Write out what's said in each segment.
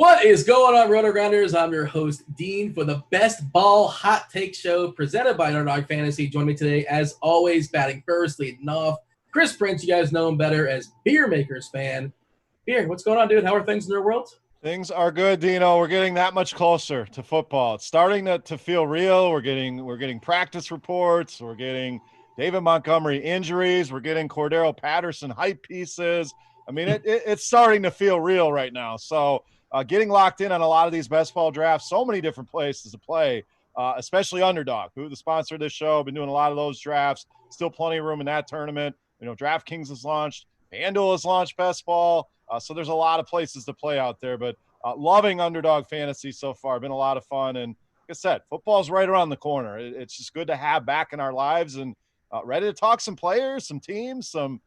What is going on, RotoGrinders? I'm your host, Dean, for the Best Ball Hot Take Show presented by Underdog Fantasy. Join me today, as always, batting first, leading off, Chris Prince. You guys know him better as Beer Makers fan. Beer, what's going on, dude? How are things in your world? Things are good, Dino. We're getting that much closer to football. It's starting to feel real. We're getting practice reports. We're getting David Montgomery injuries. We're getting Cordero Patterson hype pieces. I mean, it's starting to feel real right now. So getting locked in on a lot of these best ball drafts, so many different places to play, especially Underdog, who the sponsor of this show. Been doing a lot of those drafts. Still plenty of room in that tournament. You know, DraftKings has launched. FanDuel has launched best ball. So there's a lot of places to play out there. But loving Underdog Fantasy so far. Been a lot of fun. And like I said, football's right around the corner. It's just good to have back in our lives and ready to talk some players, some teams, some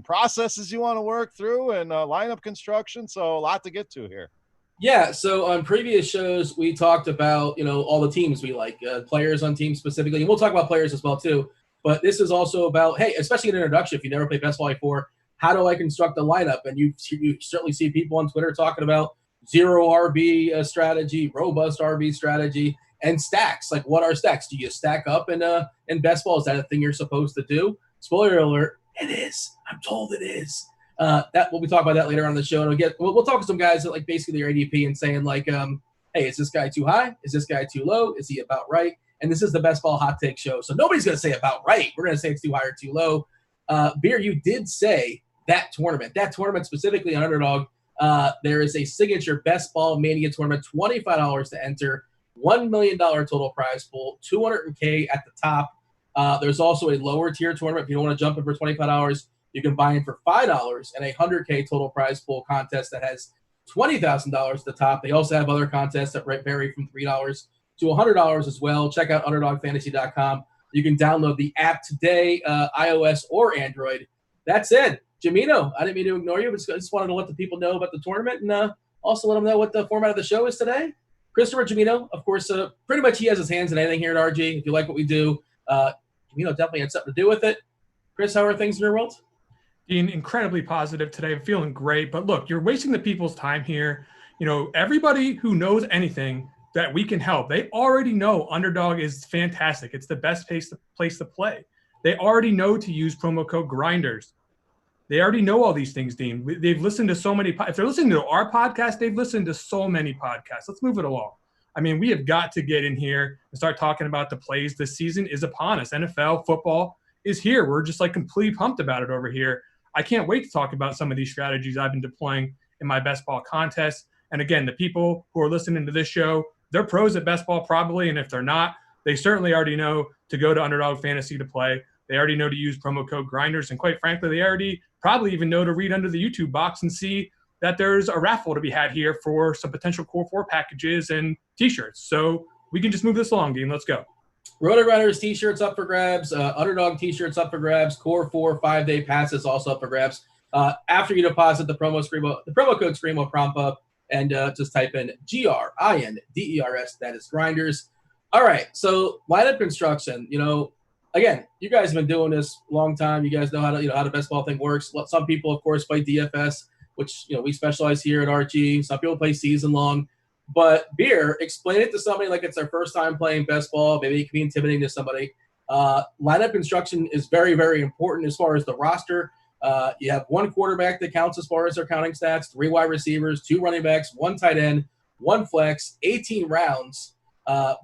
processes you want to work through and lineup construction. So a lot to get to here. Yeah, so on previous shows, we talked about, all the teams we like, players on teams specifically. And we'll talk about players as well, too. But this is also about, hey, especially an introduction, if you never played best ball before, how do I construct a lineup? And you certainly see people on Twitter talking about zero RB strategy, robust RB strategy, and stacks. Like, what are stacks? Do you stack up in best ball? Is that a thing you're supposed to do? Spoiler alert, it is. I'm told it is. We'll be talking about that later on the show. And we'll talk to some guys that like basically their ADP and saying like, hey, is this guy too high? Is this guy too low? Is he about right? And this is the Best Ball Hot Take Show. So nobody's going to say about right. We're going to say it's too high or too low. Beer, you did say that tournament specifically on Underdog, there is a signature Best Ball Mania tournament, $25 to enter, $1 million total prize pool, $200K at the top. There's also a lower tier tournament. If you don't want to jump in for $25, you can buy in for $5 and a $100K total prize pool contest that has $20,000 at the top. They also have other contests that vary from $3 to $100 as well. Check out UnderdogFantasy.com. You can download the app today, iOS or Android. That's it. Jamino, I didn't mean to ignore you, but just wanted to let the people know about the tournament and also let them know what the format of the show is today. Christopher Jamino, of course, pretty much he has his hands in anything here at RG. If you like what we do, Jamino definitely had something to do with it. Chris, how are things in your world? Being incredibly positive today. I'm feeling great. But look, you're wasting the people's time here. Everybody who knows anything that we can help, they already know Underdog is fantastic. It's the best place to play. They already know to use promo code Grinders. They already know all these things, Dean. They've listened to so many. If they're listening to our podcast, they've listened to so many podcasts. Let's move it along. I mean, we have got to get in here and start talking about the plays. The season is upon us. NFL football is here. We're just like completely pumped about it over here. I can't wait to talk about some of these strategies I've been deploying in my best ball contest. And again, the people who are listening to this show, they're pros at best ball probably. And if they're not, they certainly already know to go to Underdog Fantasy to play. They already know to use promo code Grinders. And quite frankly, they already probably even know to read under the YouTube box and see that there's a raffle to be had here for some potential Core 4 packages and T-shirts. So we can just move this along, Dean. Let's go. RotoGrinders T-shirts up for grabs. Underdog T-shirts up for grabs. Core 4 5-day passes also up for grabs. After you deposit the promo code Scream will prompt up, and just type in GRINDERS. That is Grinders. All right. So lineup construction. Again, you guys have been doing this a long time. You guys know how the best ball thing works. Some people, of course, play DFS, which we specialize here at RG. Some people play season long. But Beer, explain it to somebody like it's their first time playing best ball. Maybe it can be intimidating to somebody. Lineup construction is very, very important as far as the roster. You have one quarterback that counts as far as their counting stats, 3 wide receivers, 2 running backs, 1 tight end, 1 flex, 18 rounds.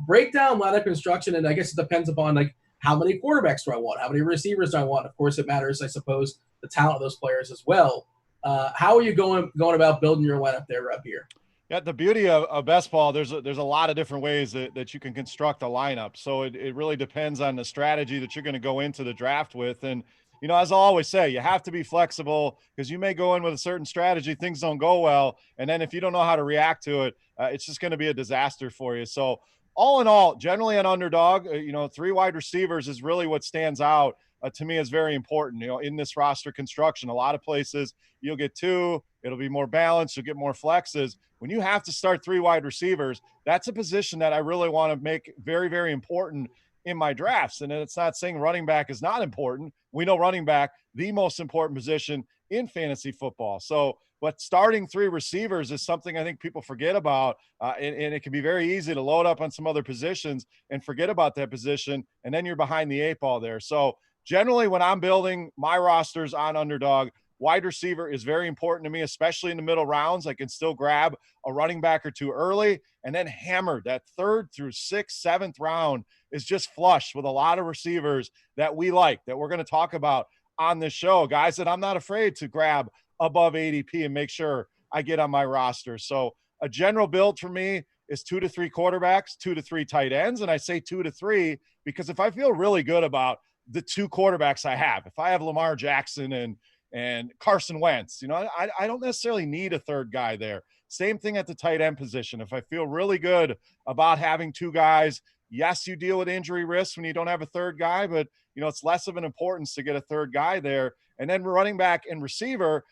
Break down lineup construction, and I guess it depends upon how many quarterbacks do I want? How many receivers do I want? Of course, it matters, I suppose, the talent of those players as well. How are you going about building your lineup there up here? Yeah, the beauty of best ball, there's a lot of different ways that you can construct a lineup. So it really depends on the strategy that you're going to go into the draft with. And, as I always say, you have to be flexible because you may go in with a certain strategy, things don't go well. And then if you don't know how to react to it, it's just going to be a disaster for you. So all in all, generally an Underdog, 3 wide receivers is really what stands out to me is very important, in this roster construction. A lot of places you'll get 2, it'll be more balanced, you'll get more flexes. When you have to start 3 wide receivers, that's a position that I really want to make very, very important in my drafts. And it's not saying running back is not important. We know running back, the most important position in fantasy football. So But starting 3 receivers is something I think people forget about, and it can be very easy to load up on some other positions and forget about that position, and then you're behind the 8 ball there. So generally when I'm building my rosters on Underdog, wide receiver is very important to me, especially in the middle rounds. I can still grab a running back or 2 early and then hammer that 3rd through 6th, 7th round is just flush with a lot of receivers that we like, that we're going to talk about on this show, guys, that I'm not afraid to grab above ADP and make sure I get on my roster. So a general build for me is 2 to 3 quarterbacks, 2 to 3 tight ends. And I say 2 to 3 because if I feel really good about the 2 quarterbacks I have, if I have Lamar Jackson and Carson Wentz, I don't necessarily need a 3rd guy there. Same thing at the tight end position. If I feel really good about having 2 guys, yes, you deal with injury risks when you don't have a 3rd guy, but it's less of an importance to get a 3rd guy there. And then running back and receiver,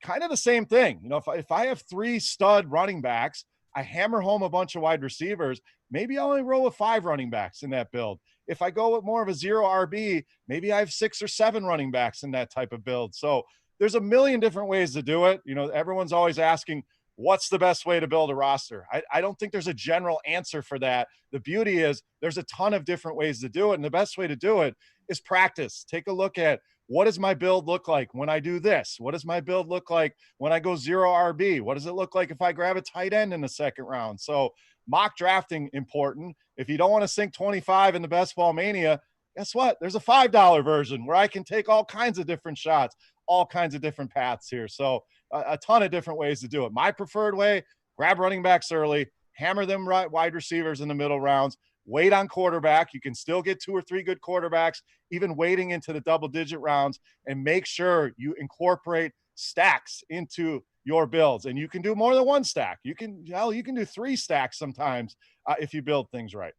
kind of the same thing. If I have 3 stud running backs, I hammer home a bunch of wide receivers, maybe I only roll with 5 running backs in that build. If I go with more of a 0 RB, maybe I have 6 or 7 running backs in that type of build. So there's a million different ways to do it. Everyone's always asking, what's the best way to build a roster? I don't think there's a general answer for that. The beauty is there's a ton of different ways to do it. And the best way to do it is practice. Take a look at, what does my build look like when I do this? What does my build look like when I go 0 RB? What does it look like if I grab a tight end in the 2nd round? So mock drafting important. If you don't want to sink 25 in the best ball mania, guess what? There's a $5 version where I can take all kinds of different shots, all kinds of different paths here. So a ton of different ways to do it. My preferred way, grab running backs early, hammer them wide receivers in the middle rounds, wait on quarterback. You can still get 2 or 3 good quarterbacks, even waiting into the double-digit rounds, and make sure you incorporate stacks into your builds. And you can do more than 1 stack. You can do 3 stacks sometimes if you build things right.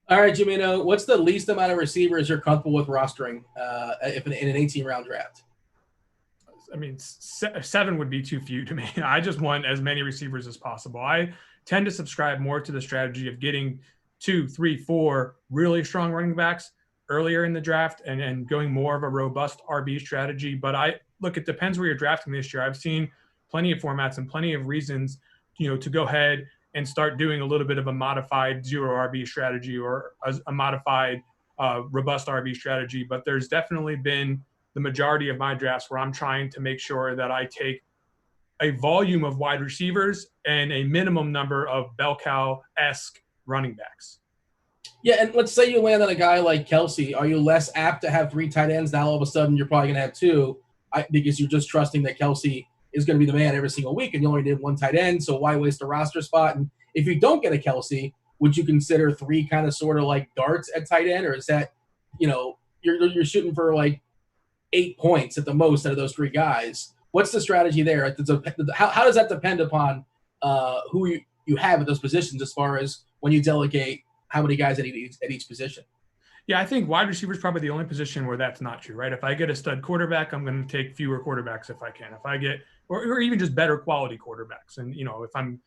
All right, Jimeno, what's the least amount of receivers you're comfortable with rostering if in an 18-round draft? I mean, 7 would be too few to me. I just want as many receivers as possible. I tend to subscribe more to the strategy of getting 2, 3, 4 really strong running backs earlier in the draft and going more of a robust RB strategy. But it depends where you're drafting this year. I've seen plenty of formats and plenty of reasons, to go ahead and start doing a little bit of a modified 0 RB strategy or a modified robust RB strategy. But there's definitely been the majority of my drafts where I'm trying to make sure that I take a volume of wide receivers and a minimum number of bell cow-esque running backs. Yeah, and let's say you land on a guy like Kelsey. Are you less apt to have 3 tight ends? Now all of a sudden you're probably going to have 2 because you're just trusting that Kelsey is going to be the man every single week and you only need 1 tight end, so why waste a roster spot? And if you don't get a Kelsey, would you consider 3 kind of sort of like darts at tight end, or is that, you're shooting for like 8 points at the most out of those 3 guys? What's the strategy there? How does that depend upon who you have at those positions as far as when you delegate how many guys at each position? Yeah, I think wide receiver is probably the only position where that's not true, right? If I get a stud quarterback, I'm going to take fewer quarterbacks if I can. If I get, or even just better quality quarterbacks. And, if I'm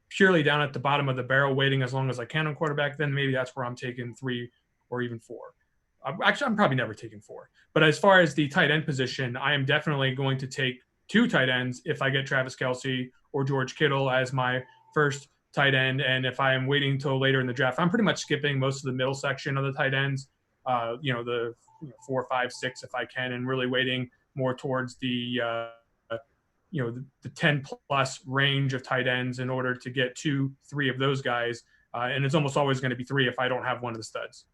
purely down at the bottom of the barrel waiting as long as I can on quarterback, then maybe that's where I'm taking 3 or even 4. Actually, I'm probably never taking 4. But as far as the tight end position, I am definitely going to take 2 tight ends if I get Travis Kelce or George Kittle as my first tight end. And if I am waiting until later in the draft, I'm pretty much skipping most of the middle section of the tight ends, the 4, 5, 6 if I can, and really waiting more towards the 10 plus range of tight ends in order to get 2, 3 of those guys. And it's almost always going to be 3 if I don't have one of the studs.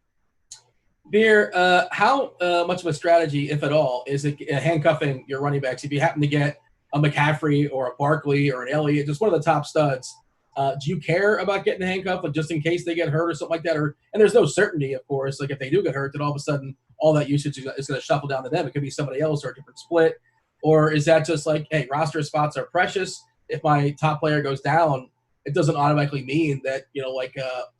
Beer, how much of a strategy, if at all, is it handcuffing your running backs? If you happen to get a McCaffrey or a Barkley or an Elliott, just one of the top studs, do you care about getting a handcuff, just in case they get hurt or something like that? And there's no certainty, of course. Like if they do get hurt, then all of a sudden all that usage is going to shuffle down to them. It could be somebody else or a different split. Or is that just like, hey, roster spots are precious. If my top player goes down, it doesn't automatically mean that,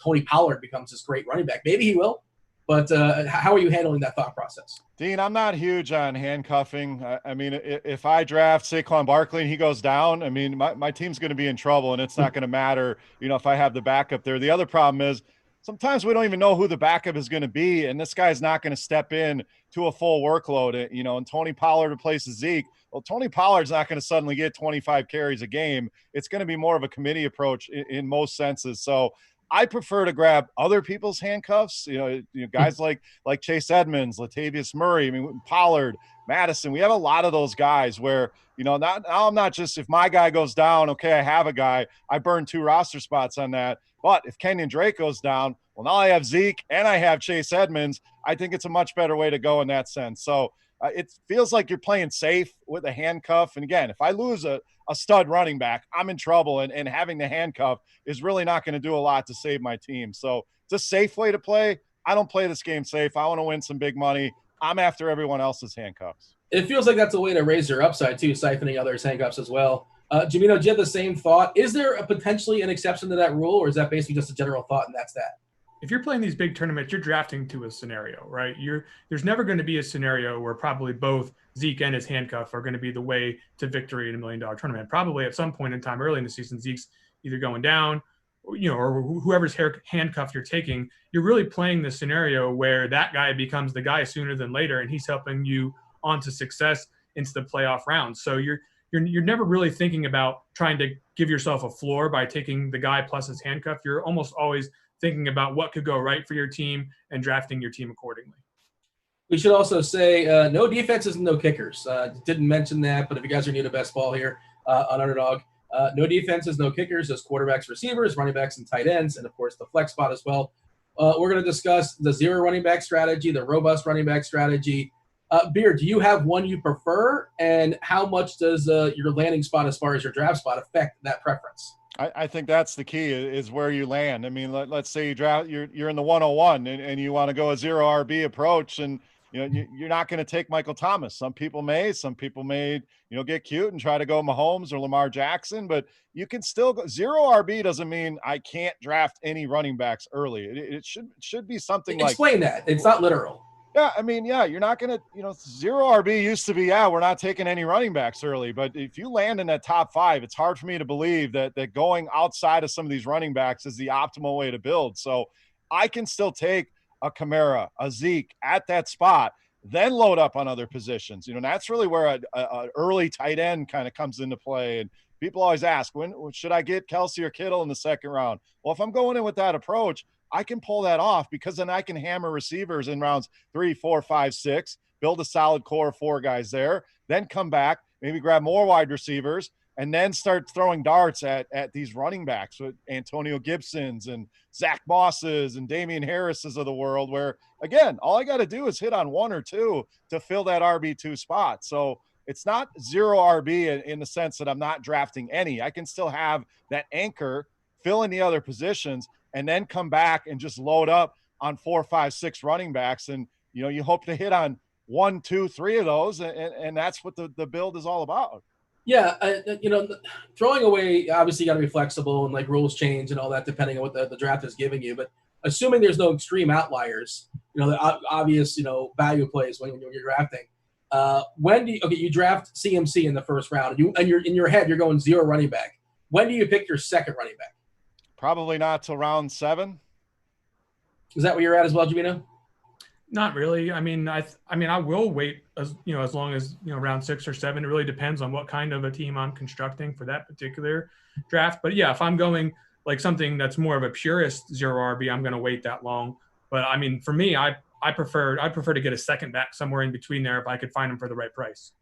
Tony Pollard becomes this great running back. Maybe he will. But how are you handling that thought process? Dean, I'm not huge on handcuffing. I mean, if I draft Saquon Barkley and he goes down, I mean, my team's going to be in trouble, and it's not going to matter, if I have the backup there. The other problem is sometimes we don't even know who the backup is going to be, and this guy's not going to step in to a full workload, and Tony Pollard replaces Zeke. Well, Tony Pollard's not going to suddenly get 25 carries a game. It's going to be more of a committee approach in most senses. So I prefer to grab other people's handcuffs, guys like Chase Edmonds, Latavius Murray, Pollard, Madison. We have a lot of those guys where, now I'm not just, if my guy goes down, okay, I have a guy, I burn 2 roster spots on that. But if Kenyon Drake goes down, well, now I have Zeke and I have Chase Edmonds. I think it's a much better way to go in that sense. So it feels like you're playing safe with a handcuff. And again, if I lose a stud running back, I'm in trouble. And having the handcuff is really not going to do a lot to save my team. So it's a safe way to play. I don't play this game safe. I want to win some big money. I'm after everyone else's handcuffs. It feels like that's a way to raise your upside too, siphoning others' handcuffs as well. Jamino, do you have the same thought? Is there potentially an exception to that rule, or is that basically just a general thought and that's that? If you're playing these big tournaments, you're drafting to a scenario, right? There's never going to be a scenario where probably both Zeke and his handcuff are going to be the way to victory in a $1 million tournament. Probably at some point in time early in the season, Zeke's either going down, or whoever's handcuff you're taking. You're really playing the scenario where that guy becomes the guy sooner than later, and he's helping you onto success into the playoff round. So you're never really thinking about trying to give yourself a floor by taking the guy plus his handcuff. You're almost always thinking about what could go right for your team and drafting your team accordingly. We should also say no defenses and no kickers. Didn't mention that, but if you guys are new to best ball here on Underdog, no defenses, no kickers, just quarterbacks, receivers, running backs, and tight ends, and of course the flex spot as well. We're going to discuss the zero running back strategy, the robust running back strategy. Beer, do you have one you prefer, and how much does your landing spot as far as your draft spot affect that preference? I think that's the key is where you land. I mean, let's say you're in the 101 and you want to go a zero RB approach, and you're not going to take Michael Thomas. Some people may get cute and try to go Mahomes or Lamar Jackson, but you can still go zero RB. Doesn't mean I can't draft any running backs early. It should be something like, explain that. It's not literal. Yeah, I mean, you're not going to, zero RB used to be, we're not taking any running backs early. But if you land in that top 5, it's hard for me to believe that going outside of some of these running backs is the optimal way to build. So I can still take a Kamara, a Zeke at that spot, then load up on other positions. That's really where an early tight end kind of comes into play. And people always ask, when should I get Kelsey or Kittle in the second round? Well, if I'm going in with that approach, I can pull that off because then I can hammer receivers in rounds 3, 4, 5, 6, build a solid core of 4 guys there, then come back, maybe grab more wide receivers, and then start throwing darts at these running backs with Antonio Gibsons and Zack Mosses and Damian Harris's of the world, where, again, all I got to do is hit on 1 or 2 to fill that RB2 spot. So it's not zero RB in the sense that I'm not drafting any. I can still have that anchor, fill in the other positions, and then come back and just load up on 4, 5, 6 running backs. And, you hope to hit on 1, 2, 3 of those. And that's what the build is all about. Yeah. Throwing away, obviously you got to be flexible and like rules change and all that, depending on what the draft is giving you. But assuming there's no extreme outliers, the obvious, value plays when you're drafting. When do you draft CMC in the first round and you're in your head, you're going zero running back. When do you pick your second running back? Probably not till round 7. Is that where you're at as well, Jamino? Not really. I mean, I will wait as long as round 6 or 7. It really depends on what kind of a team I'm constructing for that particular draft. But yeah, if I'm going like something that's more of a purist zero RB, I'm going to wait that long. But I mean, for me, I'd prefer to get a second back somewhere in between there if I could find them for the right price.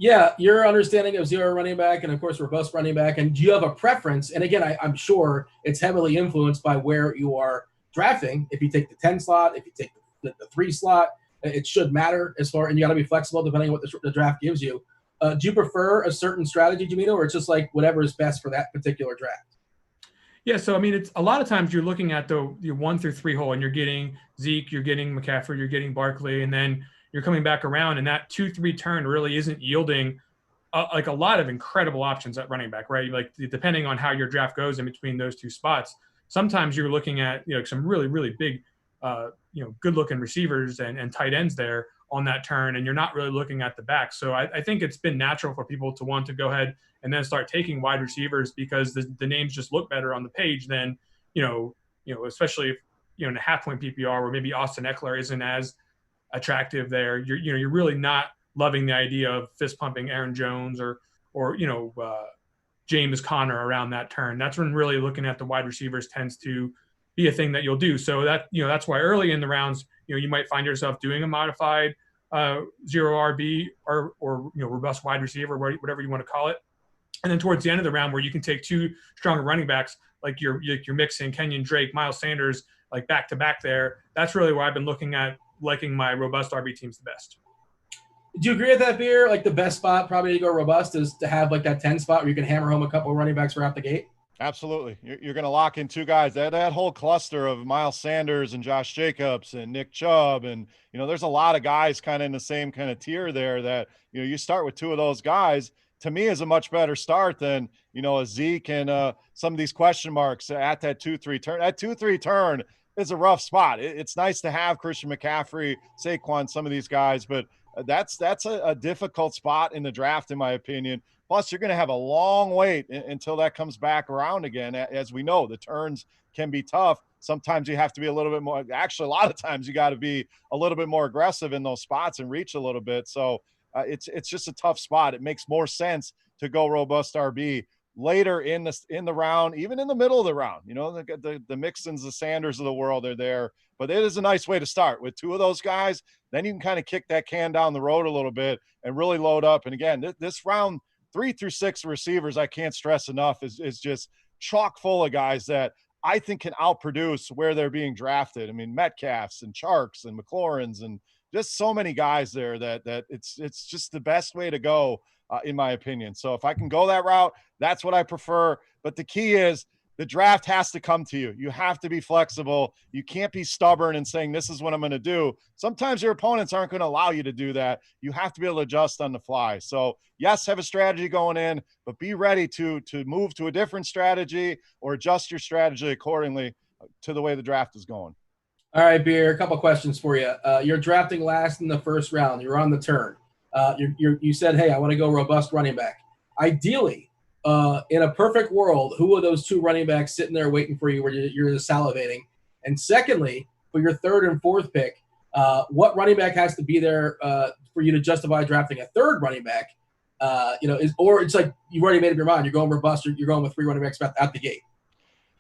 Yeah, your understanding of zero running back and, of course, robust running back, and do you have a preference? And, again, I'm sure it's heavily influenced by where you are drafting. If you take the 10 slot, if you take the 3 slot, it should matter and you got to be flexible depending on what the draft gives you. Do you prefer a certain strategy, Jamino, or it's just like whatever is best for that particular draft? Yeah, so, I mean, it's a lot of times you're looking at the 1 through 3 hole, and you're getting Zeke, you're getting McCaffrey, you're getting Barkley, and then you're coming back around, and that 2-3 turn really isn't yielding like a lot of incredible options at running back, right? Like depending on how your draft goes in between those 2 spots, sometimes you're looking at some really, really big, good looking receivers and tight ends there on that turn, and you're not really looking at the back. So I think it's been natural for people to want to go ahead and then start taking wide receivers because the names just look better on the page than especially if, in a half-point PPR where maybe Austin Eckler isn't as attractive there, you're really not loving the idea of fist-pumping Aaron Jones or James Conner around that turn. That's when really looking at the wide receivers tends to be a thing that you'll do. So that's why early in the rounds, you might find yourself doing a modified zero RB or robust wide receiver, whatever you want to call it. And then towards the end of the round, where you can take two stronger running backs, like you're mixing Kenyon Drake, Miles Sanders, like back to back there. That's really where I've been looking at liking my robust RB teams the best. Do you agree with that, Beer? Like the best spot probably to go robust is to have like that 10 spot where you can hammer home a couple of running backs right out the gate? Absolutely. You're going to lock in two guys. That whole cluster of Miles Sanders and Josh Jacobs and Nick Chubb. And, there's a lot of guys kind of in the same kind of tier there that, you start with two of those guys. To me, is a much better start than, a Zeke and some of these question marks at that 2-3 turn. That 2-3 turn is a rough spot. It's nice to have Christian McCaffrey, Saquon, some of these guys, but that's a difficult spot in the draft, in my opinion. Plus, you're going to have a long wait until that comes back around again. As we know, the turns can be tough. Sometimes you have to be a little bit more – actually, a lot of times you got to be a little bit more aggressive in those spots and reach a little bit. So it's just a tough spot. It makes more sense to go robust RB later in the round, even in the middle of the round. The Mixons, the Sanders of the world are there. But it is a nice way to start with two of those guys. Then you can kind of kick that can down the road a little bit and really load up. And again, this round 3 through 6 receivers, I can't stress enough, is just chock full of guys that I think can outproduce where they're being drafted. I mean, Metcalfs and Charks and McLaurins and just so many guys there that it's just the best way to go, in my opinion. So if I can go that route, that's what I prefer. But the key is the draft has to come to you. You have to be flexible. You can't be stubborn and saying, this is what I'm going to do. Sometimes your opponents aren't going to allow you to do that. You have to be able to adjust on the fly. So yes, have a strategy going in, but be ready to move to a different strategy or adjust your strategy accordingly to the way the draft is going. All right, Beer, a couple questions for you. You're drafting last in the first round. You're on the turn. You said, hey, I want to go robust running back. Ideally, in a perfect world, who are those two running backs sitting there waiting for you where you're just salivating? And secondly, for your third and fourth pick, what running back has to be there for you to justify drafting a third running back? Or it's like you've already made up your mind. You're going robust. You're going with 3 running backs out the gate.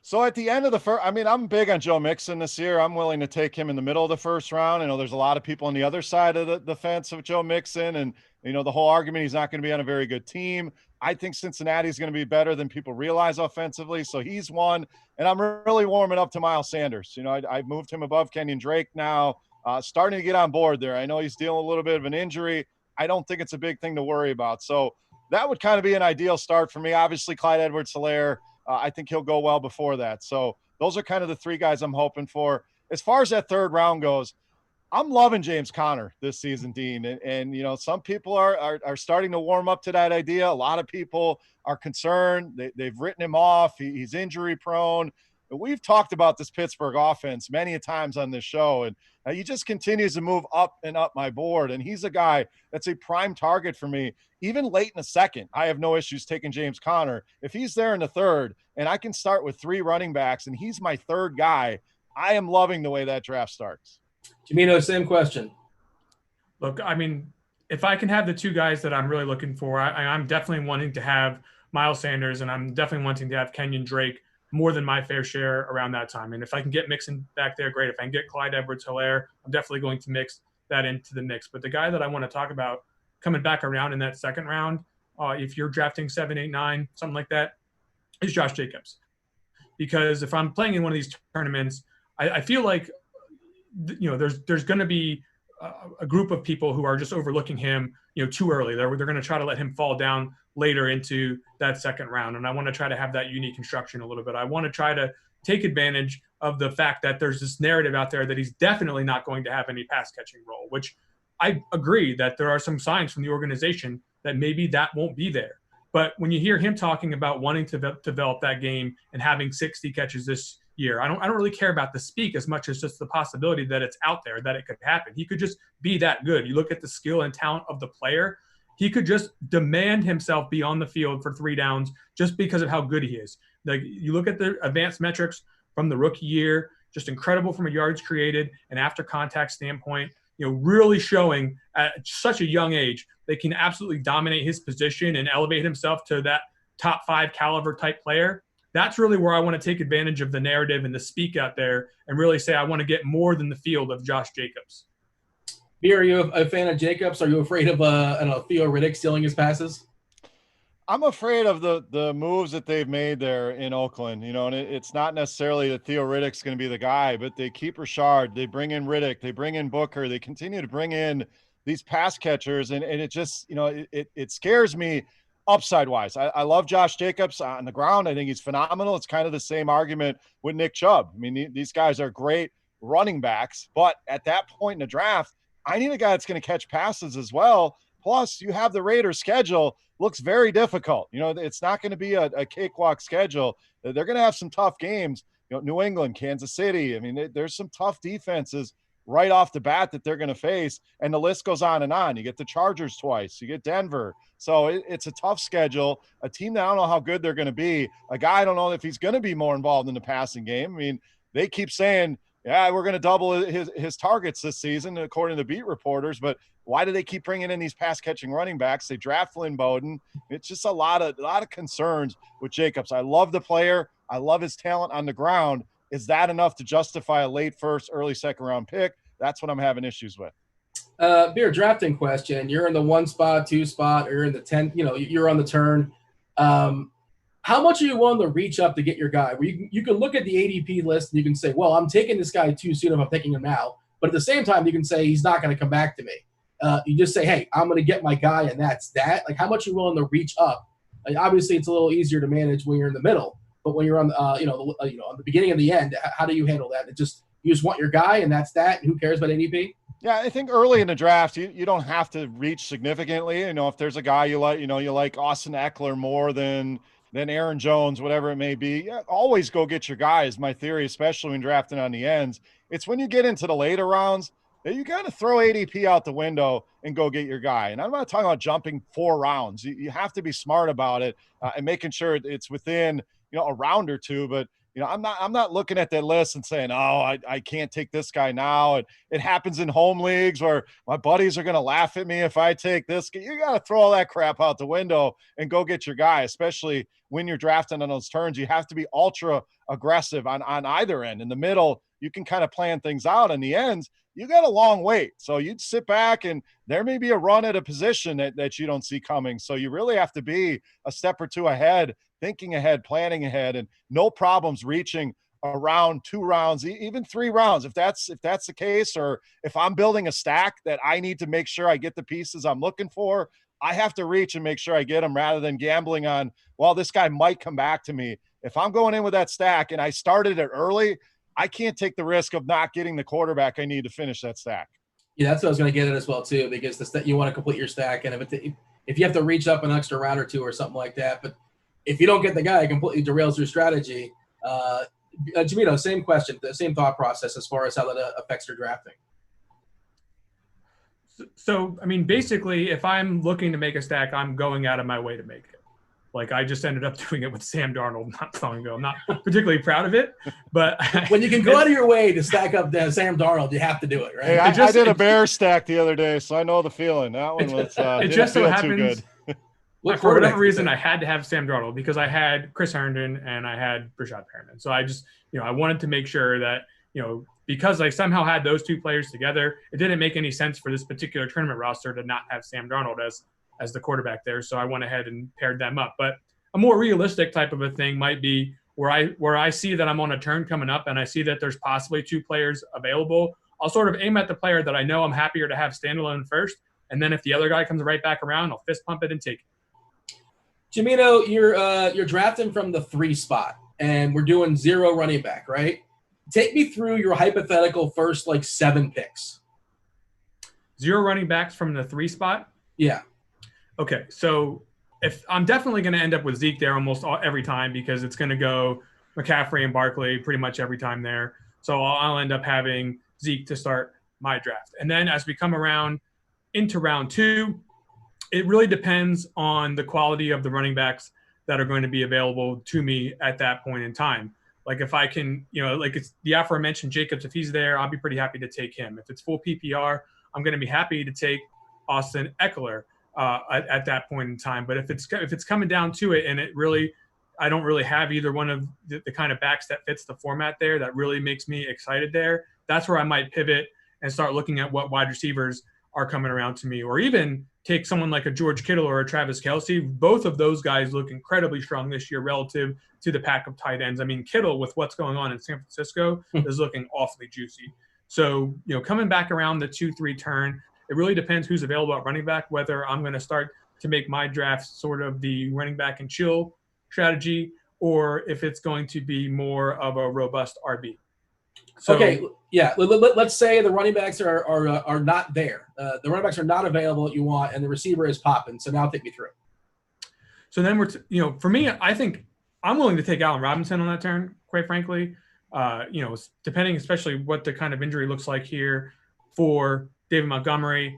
So at the end of the first, I'm big on Joe Mixon this year. I'm willing to take him in the middle of the first round. I know there's a lot of people on the other side of the fence of Joe Mixon, and the whole argument he's not going to be on a very good team. I think Cincinnati is going to be better than people realize offensively, so he's one. And I'm really warming up to Miles Sanders. I've moved him above Kenyon Drake now, starting to get on board there. I know he's dealing with a little bit of an injury. I don't think it's a big thing to worry about. So that would kind of be an ideal start for me. Obviously, Clyde Edwards-Helaire. I think he'll go well before that. So those are kind of the 3 guys I'm hoping for. As far as that third round goes, I'm loving James Conner this season, Dean. And some people are starting to warm up to that idea. A lot of people are concerned. They've written him off. He's injury prone. We've talked about this Pittsburgh offense many a times on this show, and he just continues to move up and up my board. And he's a guy that's a prime target for me. Even late in the second, I have no issues taking James Conner. If he's there in the third and I can start with 3 running backs and he's my third guy, I am loving the way that draft starts. Jamino, same question. Look, I mean, if I can have the 2 guys that I'm really looking for, I'm definitely wanting to have Miles Sanders, and I'm definitely wanting to have Kenyon Drake more than my fair share around that time. And if I can get Mixon back there, great. If I can get Clyde Edwards-Helaire, I'm definitely going to mix that into the mix. But the guy that I want to talk about coming back around in that second round, if you're drafting 7, 8, 9, something like that, is Josh Jacobs. Because if I'm playing in one of these tournaments, I feel like there's going to be a group of people who are just overlooking him, too early. They're going to try to let him fall down later into that second round. And I want to try to have that unique construction a little bit. I want to try to take advantage of the fact that there's this narrative out there that he's definitely not going to have any pass catching role, which I agree that there are some signs from the organization that maybe that won't be there. But when you hear him talking about wanting to develop that game and having 60 catches this year, I don't really care about the speak as much as just the possibility that it's out there, that it could happen. He could just be that good. You look at the skill and talent of the player, he could just demand himself be on the field for 3 downs just because of how good he is. Like, you look at the advanced metrics from the rookie year, just incredible from a yards created and after contact standpoint, really showing at such a young age, they can absolutely dominate his position and elevate himself to that top 5 caliber type player. That's really where I want to take advantage of the narrative and the speak out there and really say I want to get more than the field of Josh Jacobs. B, are you a fan of Jacobs? Are you afraid of Theo Riddick stealing his passes? I'm afraid of the moves that they've made there in Oakland, and it's not necessarily that Theo Riddick's going to be the guy, but they keep Rashard, they bring in Riddick, they bring in Booker, they continue to bring in these pass catchers, and it just, it scares me upside wise. I love Josh Jacobs on the ground. I think he's phenomenal. It's kind of the same argument with Nick Chubb. I mean, these guys are great running backs, but at that point in the draft, I need a guy that's going to catch passes as well. Plus, you have the Raiders schedule looks very difficult. It's not going to be a cakewalk schedule. They're going to have some tough games. New England, Kansas City. I mean, there's some tough defenses right off the bat that they're going to face, and the list goes on and on. You get the Chargers twice. You get Denver. So it's a tough schedule. A team that I don't know how good they're going to be. A guy I don't know if he's going to be more involved in the passing game. I mean, they keep saying, yeah, we're going to double his targets this season, according to the beat reporters. But why do they keep bringing in these pass-catching running backs? They draft Lynn Bowden. It's just a lot of concerns with Jacobs. I love the player. I love his talent on the ground. Is that enough to justify a late first, early second-round pick? That's what I'm having issues with. Beer, drafting question. You're in the 1 spot, 2 spot, or you're in the 10. You're on the turn. How much are you willing to reach up to get your guy? Where you can look at the ADP list and you can say, well, I'm taking this guy too soon if I'm taking him now. But at the same time, you can say he's not going to come back to me. You just say, hey, I'm going to get my guy, and that's that. Like, how much are you willing to reach up? Like, obviously, it's a little easier to manage when you're in the middle. But when you're on, on the beginning and the end, how do you handle that? You just want your guy, and that's that. And who cares about ADP? Yeah, I think early in the draft, you don't have to reach significantly. If there's a guy you like, you like Austin Eckler more than Aaron Jones, whatever it may be, always go get your guy is my theory, especially when drafting on the ends. It's when you get into the later rounds that you got to throw ADP out the window and go get your guy. And I'm not talking about jumping 4 rounds. You have to be smart about it and making sure it's within, a round or two. But, I'm not looking at that list and saying, oh, I can't take this guy now. It happens in home leagues where my buddies are going to laugh at me if I take this. You got to throw all that crap out the window and go get your guy, especially when you're drafting on those turns. You have to be ultra aggressive on either end. In the middle, you can kind of plan things out. In the ends, you got a long wait. So you'd sit back and there may be a run at a position that you don't see coming. So you really have to be a step or two ahead, thinking ahead, planning ahead, and no problems reaching around 2 rounds, even 3 rounds. If that's the case, or if I'm building a stack that I need to make sure I get the pieces I'm looking for, I have to reach and make sure I get them rather than gambling on, well, this guy might come back to me. If I'm going in with that stack and I started it early, I can't take the risk of not getting the quarterback I need to finish that stack. Yeah, that's what I was going to get at as well, too, because you want to complete your stack. And if you have to reach up an extra round or 2 or something like that, but if you don't get the guy, it completely derails your strategy. Jamito, same question, the same thought process as far as how that affects your drafting. So, I mean, basically, if I'm looking to make a stack, I'm going out of my way to make it. Like, I just ended up doing it with Sam Darnold not long ago. I'm not particularly proud of it, but when you can go out of your way to stack up Sam Darnold, you have to do it, right? Hey, I did a bear stack the other day, so I know the feeling. That one was it just so happens. Too good. For whatever reason, I had to have Sam Darnold because I had Chris Herndon and I had Brashad Perriman. So I just, I wanted to make sure that, because I somehow had those 2 players together, it didn't make any sense for this particular tournament roster to not have Sam Darnold as the quarterback there. So I went ahead and paired them up. But a more realistic type of a thing might be where I see that I'm on a turn coming up and I see that there's possibly 2 players available. I'll sort of aim at the player that I know I'm happier to have standalone first. And then if the other guy comes right back around, I'll fist pump it and take it. Jamino, you're drafting from the 3 spot, and we're doing 0 running back, right? Take me through your hypothetical first 7 picks. 0 running backs from the 3 spot? Yeah. Okay, so if I'm definitely going to end up with Zeke there almost every time because it's going to go McCaffrey and Barkley pretty much every time there. So I'll end up having Zeke to start my draft. And then as we come around into round 2, it really depends on the quality of the running backs that are going to be available to me at that point in time. Like if I can, like it's the aforementioned Jacobs, if he's there, I'll be pretty happy to take him. If it's full PPR, I'm going to be happy to take Austin Eckler at that point in time. But if it's coming down to it, and I don't really have either one of the kind of backs that fits the format there that really makes me excited there, that's where I might pivot and start looking at what wide receivers are coming around to me, or even take someone like a George Kittle or a Travis Kelce. Both of those guys look incredibly strong this year relative to the pack of tight ends. I mean, Kittle, with what's going on in San Francisco, is looking awfully juicy. So, coming back around the 2-3 turn, it really depends who's available at running back, whether I'm going to start to make my draft sort of the running back and chill strategy, or if it's going to be more of a robust RB. So, okay, yeah. Let's say the running backs are not there. The running backs are not available that you want, and the receiver is popping. So now take me through. So then for me, I think I'm willing to take Allen Robinson on that turn, quite frankly. Depending especially what the kind of injury looks like here for David Montgomery.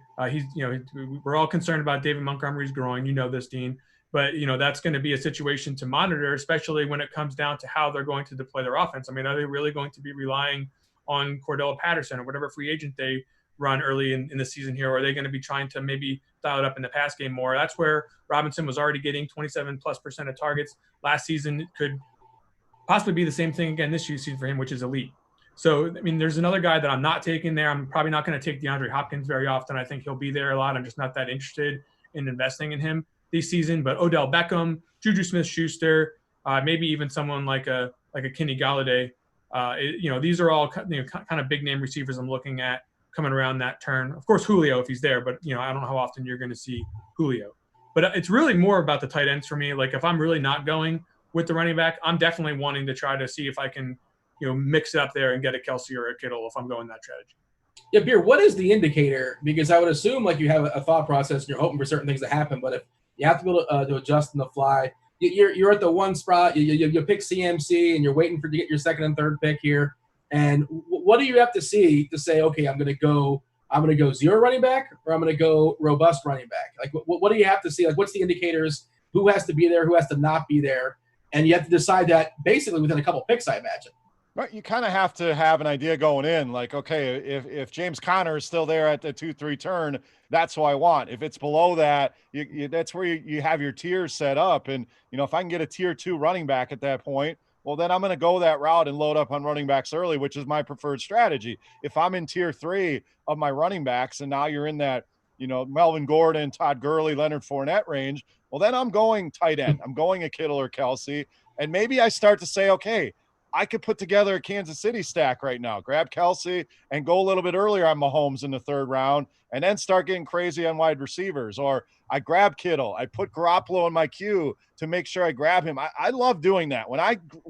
We're all concerned about David Montgomery's groin. You know this, Dean. But, that's going to be a situation to monitor, especially when it comes down to how they're going to deploy their offense. I mean, are they really going to be relying on Cordell Patterson or whatever free agent they run early in the season here? Or are they going to be trying to maybe dial it up in the pass game more? That's where Robinson was already getting 27+% of targets last season. It could possibly be the same thing again this season for him, which is elite. So, I mean, there's another guy that I'm not taking there. I'm probably not going to take DeAndre Hopkins very often. I think he'll be there a lot. I'm just not that interested in investing in him this season. But Odell Beckham, Juju Smith-Schuster, maybe even someone like a Kenny Galladay. These are all kind of big name receivers I'm looking at coming around that turn. Of course, Julio if he's there, but I don't know how often you're going to see Julio. But it's really more about the tight ends for me. Like if I'm really not going with the running back, I'm definitely wanting to try to see if I can mix it up there and get a Kelce or a Kittle if I'm going that strategy. Yeah, Beer, what is the indicator? Because I would assume like you have a thought process and you're hoping for certain things to happen, but if you have to be able to adjust on the fly, you're at the one spot, you pick CMC and you're waiting to get your second and third pick here. And what do you have to see to say, okay, I'm going to go zero running back or I'm going to go robust running back? Like what do you have to see? Like what's the indicators? Who has to be there? Who has to not be there? And you have to decide that basically within a couple picks, I imagine. Right, you kind of have to have an idea going in, like, okay, if James Conner is still there at the 2-3 turn, that's who I want. If it's below that, that's where you have your tiers set up. And, if I can get a tier 2 running back at that point, well, then I'm going to go that route and load up on running backs early, which is my preferred strategy. If I'm in tier 3 of my running backs and now you're in that, Melvin Gordon, Todd Gurley, Leonard Fournette range, well, then I'm going tight end. I'm going a Kittle or Kelce. And maybe I start to say, okay, I could put together a Kansas City stack right now, grab Kelce and go a little bit earlier on Mahomes in the third round and then start getting crazy on wide receivers. Or I grab Kittle, I put Garoppolo in my queue to make sure I grab him. I love doing that. When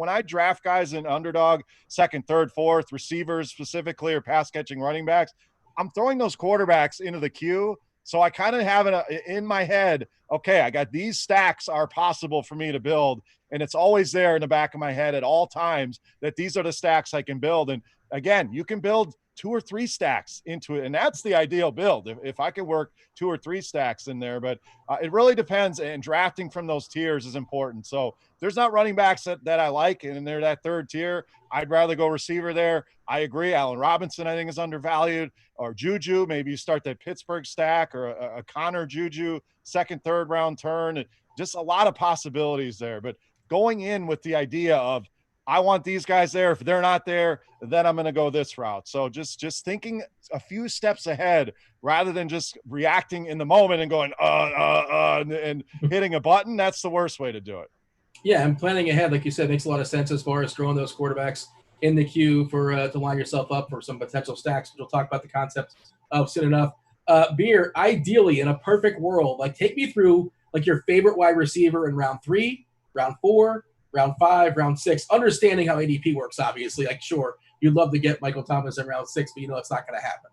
I draft guys in Underdog, second, third, fourth, receivers specifically or pass catching running backs, I'm throwing those quarterbacks into the queue. So I kind of have it in my head, okay, I got these stacks are possible for me to build. And it's always there in the back of my head at all times that these are the stacks I can build. And again, you can build 2 or 3 stacks into it. And that's the ideal build if I can work 2 or 3 stacks in there. But it really depends. And drafting from those tiers is important. So there's not running backs that I like and they're that third tier. I'd rather go receiver there. I agree. Allen Robinson, I think, is undervalued. Or Juju, maybe you start that Pittsburgh stack or a Connor Juju second, third round turn. Just a lot of possibilities there. But going in with the idea of I want these guys there. If they're not there, then I'm going to go this route. So just thinking a few steps ahead rather than just reacting in the moment and going and hitting a button. That's the worst way to do it. Yeah, and planning ahead, like you said, makes a lot of sense as far as throwing those quarterbacks in the queue for to line yourself up for some potential stacks. We'll talk about the concept of soon enough. Beer, ideally, in a perfect world, like take me through like your favorite wide receiver in round 3, round 4, round 5, round 6, understanding how ADP works, obviously. Like, sure, you'd love to get Michael Thomas in round 6, but it's not going to happen.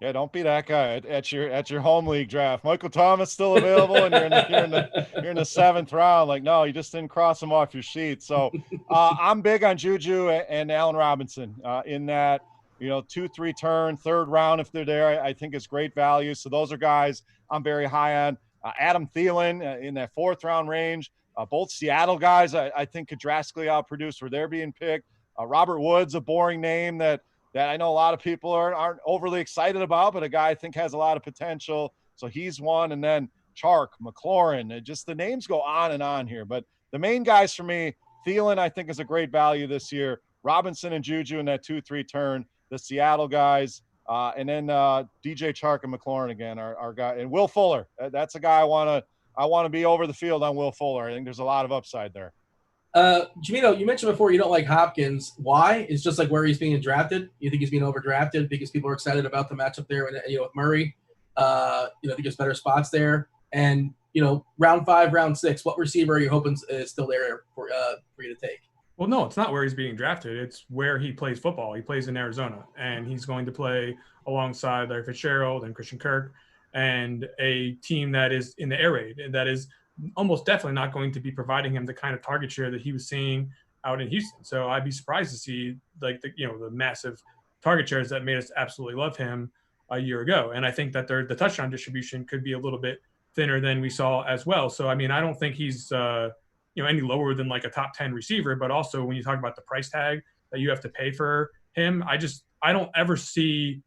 Yeah, don't be that guy at your home league draft. Michael Thomas still available, and you're in the 7th round. Like, no, you just didn't cross him off your sheet. So I'm big on Juju and Allen Robinson in that 2-3 turn, 3rd round if they're there. I think it's great value. So those are guys I'm very high on. Adam Thielen in that 4th round range. Both Seattle guys I think could drastically outproduce where they're being picked. Robert Woods, a boring name that I know a lot of people aren't overly excited about, but a guy I think has a lot of potential. So he's one. And then Chark, McLaurin, just the names go on and on here. But the main guys for me, Thielen, I think, is a great value this year. Robinson and Juju in that 2-3 turn, the Seattle guys, and then DJ Chark and McLaurin again, our guy, and Will Fuller. That's a guy I want to be over the field on. Will Fuller. I think there's a lot of upside there. Jamino, you mentioned before you don't like Hopkins. Why? It's just like where he's being drafted. You think he's being overdrafted because people are excited about the matchup there, and with Murray, I think there's better spots there. And round 5, round 6, what receiver are you hoping is still there for you to take? Well, no, it's not where he's being drafted. It's where he plays football. He plays in Arizona, and he's going to play alongside Larry Fitzgerald and Christian Kirk and a team that is in the air raid, and that is almost definitely not going to be providing him the kind of target share that he was seeing out in Houston. So I'd be surprised to see the massive target shares that made us absolutely love him a year ago. And I think that the touchdown distribution could be a little bit thinner than we saw as well. So, I mean, I don't think he's, any lower than like a top 10 receiver, but also when you talk about the price tag that you have to pay for him, I don't ever see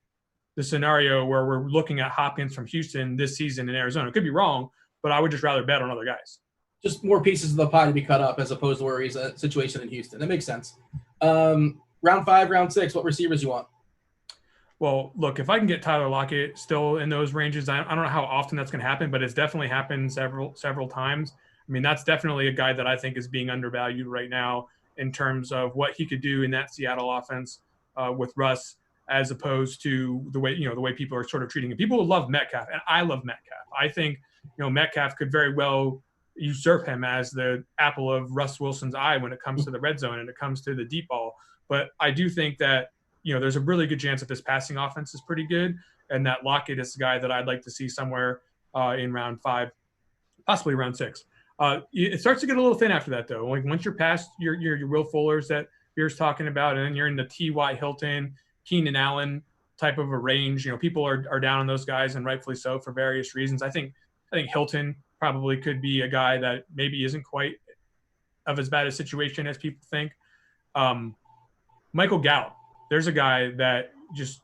the scenario where we're looking at Hopkins from Houston this season in Arizona. It could be wrong, but I would just rather bet on other guys. Just more pieces of the pie to be cut up as opposed to where he's a situation in Houston. That makes sense. Round 5, round 6, what receivers you want? Well, look, if I can get Tyler Lockett still in those ranges, I don't know how often that's going to happen, but it's definitely happened several times. I mean, that's definitely a guy that I think is being undervalued right now in terms of what he could do in that Seattle offense with Russ, as opposed to the way people are sort of treating him. People love Metcalf, and I love Metcalf. I think Metcalf could very well usurp him as the apple of Russ Wilson's eye when it comes to the red zone and it comes to the deep ball. But I do think that there's a really good chance that this passing offense is pretty good, and that Lockett is the guy that I'd like to see somewhere in round 5, possibly round 6. It starts to get a little thin after that, though. Like once you're past your Will Fullers that Beer's talking about, and then you're in the T.Y. Hilton, Keenan Allen type of a range. People are down on those guys, and rightfully so for various reasons. I think Hilton probably could be a guy that maybe isn't quite of as bad a situation as people think. Michael Gallup, there's a guy that just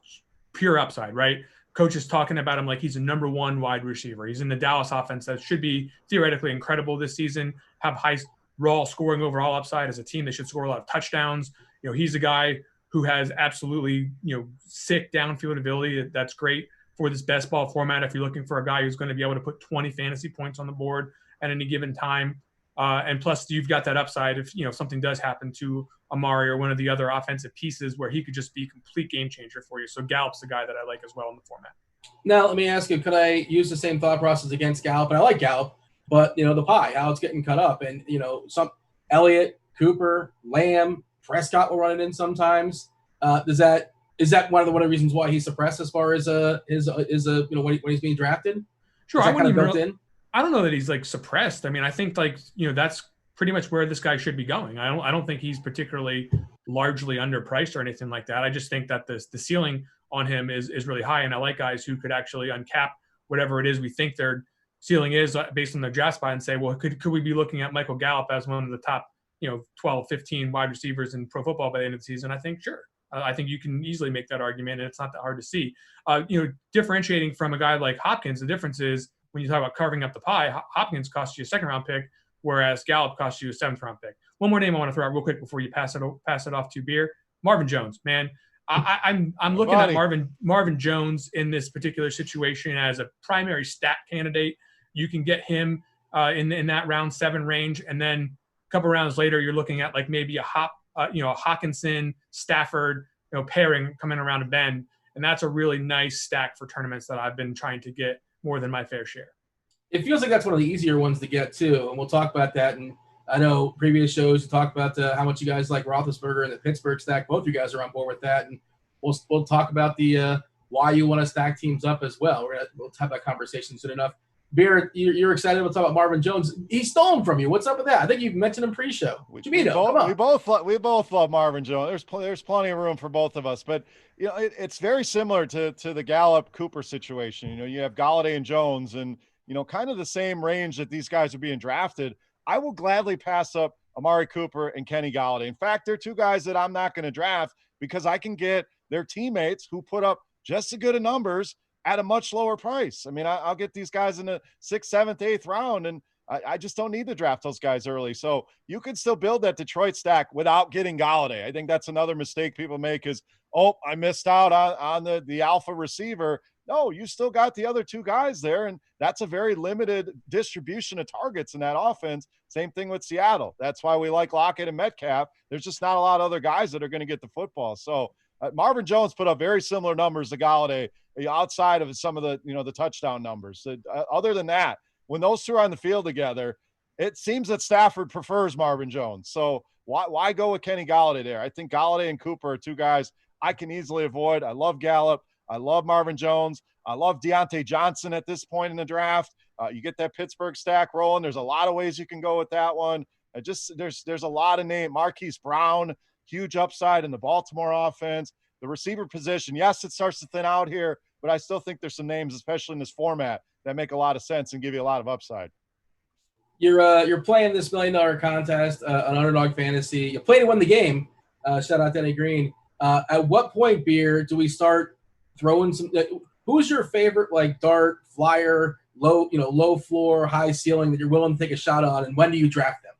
pure upside, right? Coach is talking about him like he's a number 1 wide receiver. He's in the Dallas offense that should be theoretically incredible this season, have high raw scoring overall upside as a team. They should score a lot of touchdowns. He's a guy who has absolutely, sick downfield ability. That's great for this best ball format. If you're looking for a guy who's going to be able to put 20 fantasy points on the board at any given time. And plus you've got that upside if, something does happen to Amari or one of the other offensive pieces where he could just be a complete game changer for you. So Gallup's the guy that I like as well in the format. Now, let me ask you, could I use the same thought process against Gallup? And I like Gallup, but, the pie, how it's getting cut up. And, some Elliott, Cooper, Lamb, Prescott will run it in sometimes. Is that one of the reasons why he's suppressed as far as when he's being drafted? Sure, I don't know that he's like suppressed. I mean, I think that's pretty much where this guy should be going. I don't think he's particularly largely underpriced or anything like that. I just think that the ceiling on him is really high, and I like guys who could actually uncap whatever it is we think their ceiling is based on their draft spot and say, well, could we be looking at Michael Gallup as one of the top 12, 15 wide receivers in pro football by the end of the season? I think sure. I think you can easily make that argument, and it's not that hard to see. Differentiating from a guy like Hopkins, the difference is when you talk about carving up the pie, Hopkins costs you a 2nd-round pick, whereas Gallup costs you a 7th-round pick. One more name I want to throw out real quick before you pass it off to Beer. Marvin Jones, man. I'm looking at Marvin Jones in this particular situation as a primary stat candidate. You can get him in that round 7 range, and then a couple rounds later, you're looking at like maybe a Hawkinson, Stafford, pairing coming around a bend. And that's a really nice stack for tournaments that I've been trying to get more than my fair share. It feels like that's one of the easier ones to get too. And we'll talk about that. And I know previous shows you talked about how much you guys like Roethlisberger and the Pittsburgh stack. Both of you guys are on board with that. And we'll talk about the why you want to stack teams up as well. We'll have that conversation soon enough. Beer, you're excited to talk about Marvin Jones. He stole him from you. What's up with that? I think you mentioned him pre-show. We both love Marvin Jones. There's plenty of room for both of us, but it's very similar to the Gallup Cooper situation. You have Galladay and Jones, and kind of the same range that these guys are being drafted. I will gladly pass up Amari Cooper and Kenny Golladay. In fact, they're two guys that I'm not going to draft because I can get their teammates who put up just as good of numbers at a much lower price. I mean, I'll get these guys in the 6th, 7th, 8th round, and I just don't need to draft those guys early. So you can still build that Detroit stack without getting Golladay. I think that's another mistake people make is, oh, I missed out on the alpha receiver. No, you still got the other two guys there, and that's a very limited distribution of targets in that offense. Same thing with Seattle. That's why we like Lockett and Metcalf. There's just not a lot of other guys that are going to get the football. So Marvin Jones put up very similar numbers to Golladay outside of some of the, the touchdown numbers. Other than that, when those two are on the field together, it seems that Stafford prefers Marvin Jones. So why go with Kenny Golladay there? I think Golladay and Cooper are two guys I can easily avoid. I love Gallup. I love Marvin Jones. I love Deontay Johnson at this point in the draft. You get that Pittsburgh stack rolling. There's a lot of ways you can go with that one. There's a lot of names. Marquise Brown, huge upside in the Baltimore offense. The receiver position, yes, it starts to thin out here, but I still think there's some names, especially in this format, that make a lot of sense and give you a lot of upside. You're playing this $1 million contest on Underdog Fantasy. You play to win the game. Shout out to Eddie Green. At what point, Beer, do we start throwing some? Who's your favorite dart, flyer, low floor, high ceiling that you're willing to take a shot on, and when do you draft them?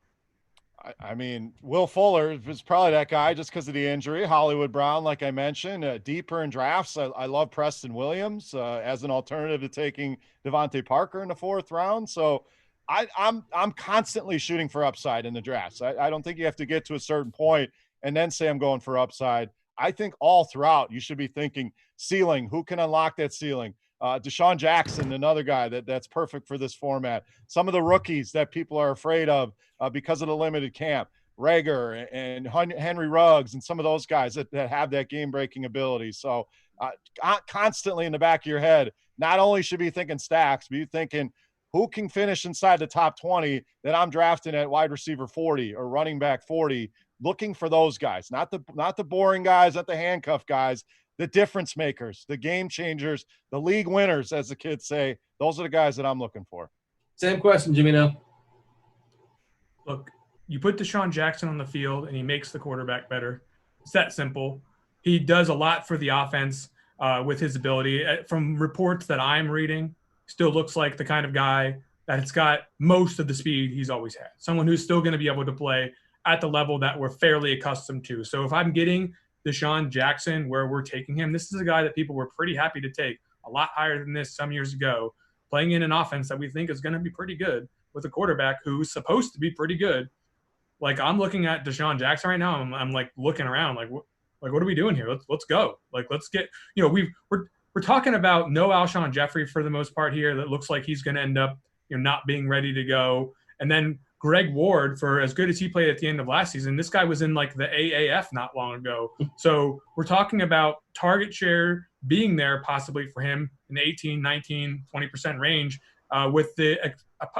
I mean, Will Fuller was probably that guy just because of the injury. Hollywood Brown, like I mentioned, deeper in drafts. I love Preston Williams as an alternative to taking Devontae Parker in the 4th round. So I'm constantly shooting for upside in the drafts. I don't think you have to get to a certain point and then say I'm going for upside. I think all throughout you should be thinking ceiling. Who can unlock that ceiling? Desean Jackson, another guy that's perfect for this format. Some of the rookies that people are afraid of because of the limited camp, Rager and Henry Ruggs and some of those guys that have that game-breaking ability. So constantly in the back of your head, not only should you be thinking stacks, but you're thinking who can finish inside the top 20 that I'm drafting at wide receiver 40 or running back 40, looking for those guys, not the boring guys, not the handcuff guys, the difference makers, the game changers, the league winners, as the kids say. Those are the guys that I'm looking for. Same question, Jimmy. No. Look, you put Desean Jackson on the field and he makes the quarterback better. It's that simple. He does a lot for the offense with his ability. From reports that I'm reading, still looks like the kind of guy that's got most of the speed he's always had. Someone who's still going to be able to play at the level that we're fairly accustomed to. So if I'm getting Desean Jackson where we're taking him, this is a guy that people were pretty happy to take a lot higher than this some years ago, playing in an offense that we think is going to be pretty good with a quarterback who's supposed to be pretty good. I'm looking at Desean Jackson right now. I'm looking around what are we doing here? Let's go. Let's get, we're talking about no Alshon Jeffrey for the most part here. That looks like he's going to end up, not being ready to go. And then Greg Ward, for as good as he played at the end of last season, this guy was in the AAF not long ago. So we're talking about target share being there possibly for him in the 18, 19, 20% range with the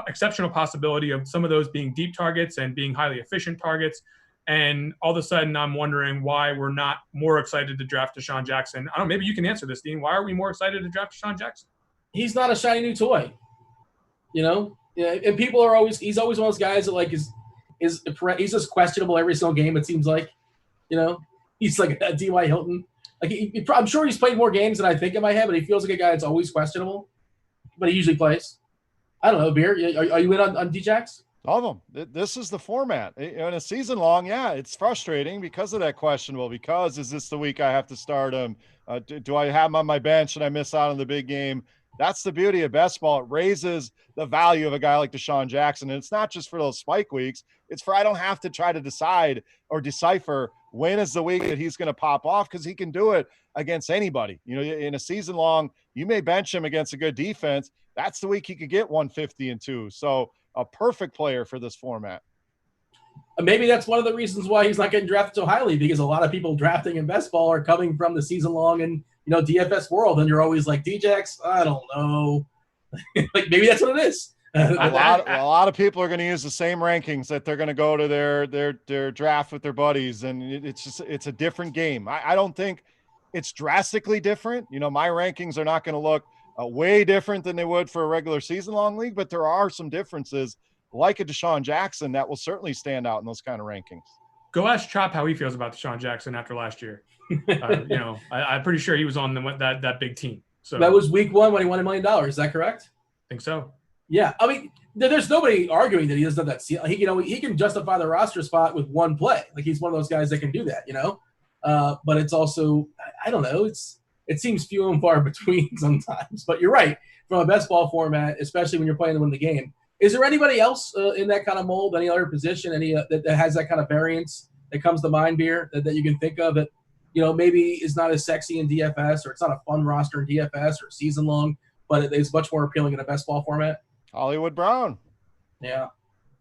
exceptional possibility of some of those being deep targets and being highly efficient targets. And all of a sudden I'm wondering why we're not more excited to draft Desean Jackson. I don't know, maybe you can answer this, Dean. Why are we more excited to draft Desean Jackson? He's not a shiny new toy, Yeah, and people are he's always one of those guys that he's just questionable every single game. It seems like, he's like a D.Y. Hilton. I'm sure he's played more games than I think in my head, but he feels like a guy that's always questionable, but he usually plays. I don't know, Beer. Are you in on D-Jax? Love them. This is the format. In a season long, yeah, it's frustrating because of that questionable. Because is this the week I have to start him? Do I have him on my bench and I miss out on the big game? That's the beauty of best ball. It raises the value of a guy like Desean Jackson. And it's not just for those spike weeks. It's for I don't have to try to decide or decipher when is the week that he's going to pop off, because he can do it against anybody. In a season long, you may bench him against a good defense. That's the week he could get 150 and 2. So a perfect player for this format. Maybe that's one of the reasons why he's not getting drafted so highly, because a lot of people drafting in best ball are coming from the season long and DFS world, and you're always like, D-Jax, I don't know. Maybe that's what it is. A lot of people are going to use the same rankings that they're going to go to their draft with their buddies, and it's a different game. I don't think it's drastically different. My rankings are not going to look way different than they would for a regular season long league, but there are some differences. like a Desean Jackson, that will certainly stand out in those kind of rankings. Go ask Chop how he feels about Desean Jackson after last year. I'm pretty sure he was on that big team. So that was week 1 when he won $1 million. Is that correct? I think so. Yeah, I mean, there's nobody arguing that he doesn't have that seal. He can justify the roster spot with one play. Like, he's one of those guys that can do that, But it's also, I don't know, it seems few and far between sometimes. But you're right, from a best ball format, especially when you're playing to win the game. Is there anybody else in that kind of mold, any other position, that has that kind of variance that comes to mind, Beer, that you can think of that, maybe is not as sexy in DFS, or it's not a fun roster in DFS or season long, but it is much more appealing in a best ball format? Hollywood Brown. Yeah.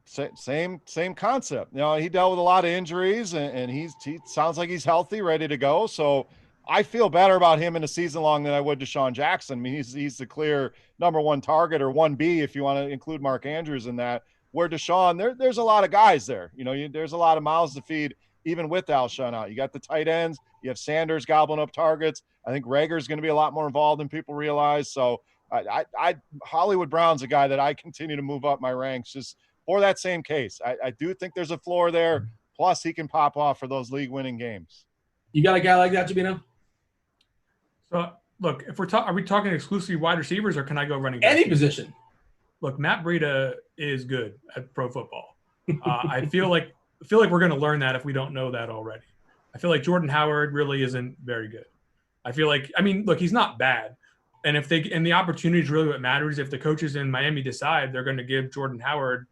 Same concept. He dealt with a lot of injuries, and he sounds like he's healthy, ready to go. So I feel better about him in a season long than I would Desean Jackson. I mean, he's the clear number 1 target, or 1B if you want to include Mark Andrews in that. Where Desean, there's a lot of guys there. There's a lot of mouths to feed, even with Alshon out. You got the tight ends. You have Sanders gobbling up targets. I think Rager's going to be a lot more involved than people realize. So Hollywood Brown's a guy that I continue to move up my ranks just for that same case. I do think there's a floor there. Plus, he can pop off for those league-winning games. You got a guy like that, Jabino? So, look, are we talking exclusively wide receivers, or can I go running back? Any position. Look, Matt Breida is good at pro football. I feel like we're going to learn that if we don't know that already. I feel like Jordan Howard really isn't very good. Look, he's not bad. And the opportunity is really what matters. If the coaches in Miami decide they're going to give Jordan Howard,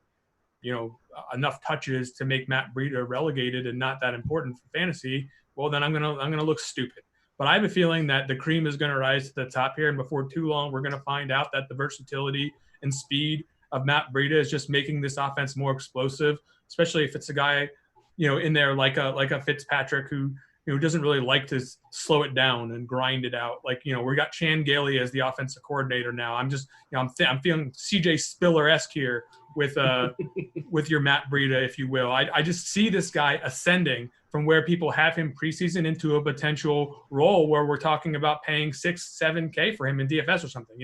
enough touches to make Matt Breida relegated and not that important for fantasy, well, then I'm gonna look stupid. But I have a feeling that the cream is going to rise to the top here, and before too long, we're going to find out that the versatility and speed of Matt Breida is just making this offense more explosive, especially if it's a guy, in there like a Fitzpatrick who doesn't really like to slow it down and grind it out. We got Chan Gailey as the offensive coordinator now. I'm just, I'm feeling CJ Spiller-esque here with your Matt Breida, if you will. I just see this guy ascending from where people have him preseason into a potential role where we're talking about paying 6-7K for him in DFS or something.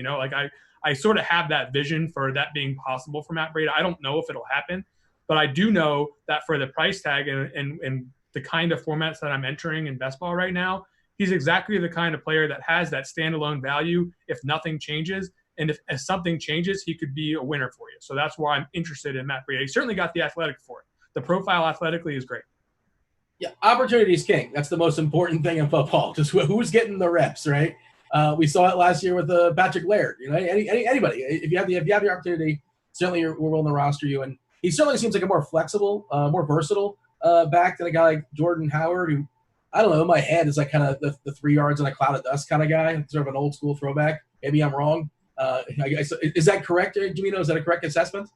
I sort of have that vision for that being possible for Matt Breida. I don't know if it'll happen, but I do know that for the price tag and the kind of formats that I'm entering in best ball right now, he's exactly the kind of player that has that standalone value if nothing changes. And if something changes, he could be a winner for you. So that's why I'm interested in Matt Breida. He certainly got the athletic for it. The profile athletically is great. Yeah, opportunity is king. That's the most important thing in football. Just who's getting the reps, right? We saw it last year with Patrick Laird. Anybody. If you have the opportunity, certainly we're willing to roster you. And he certainly seems like a more flexible, more versatile back than a guy like Jordan Howard, who, I don't know, in my head is like kind of the 3 yards in a cloud of dust kind of guy, sort of an old school throwback. Maybe I'm wrong. Is that correct, Jimino? Is that a correct assessment?